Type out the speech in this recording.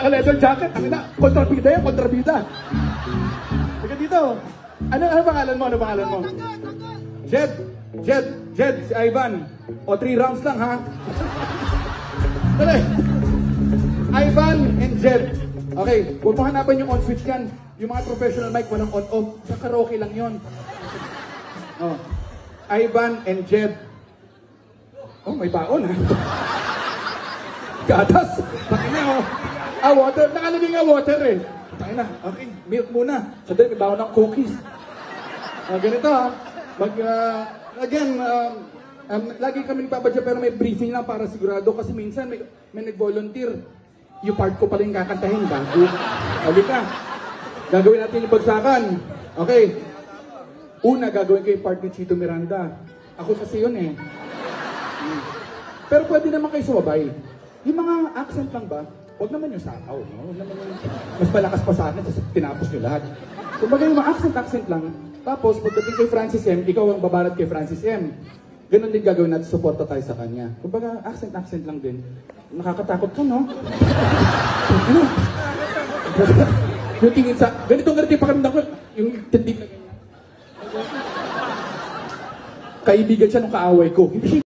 naka-leather jacket. Ang ina, kontrabida yan, kontrabida. Sige dito. Ano pangalan mo? Ano pangalan mo? Jed, si Ivan. O 3 rounds lang, ha? Dali. Ivan and Jed. Okay, huwag mo hanapan yung on-switch yan. Yung mga professional mic, walang on-off. Sa karaoke lang yon. Oh. Ivan and Jed. Oh, may baon, ha? Gatas. Pakina, oh. Water. Nakalagay nga water, eh. Pakina. Okay, milk muna. Sadali, may baon ng cookies. Ganito, ha? Lagi kami nagpabadya pero may briefing lang para sigurado kasi minsan may nag-volunteer. Yung part ko pala yung kakantahin. Bago. Halika. Gagawin natin yung bagsakan. Okay. Una, gagawin ko yung part ni Chito Miranda. Ako kasi yun eh. Pero pwede naman kayo sumabay. Yung mga accent lang ba? Huwag naman yung sakaw. No? Huwag naman yung mas malakas pa sa akin kasi tinapos nyo lahat. Kumbaga yung mga accent lang. Tapos, pagdating kay Francis M, ikaw ang babalat kay Francis M. Ganon din gagawin natin, suporta tayo sa kanya. Kumbaga, accent lang din. Nakakatakot ka, no? Ano? Yung tingin sa... Ganito pa kami ko. Yung tindig na ganyan. Kaibigan siya nung kaaway ko. Hindi siya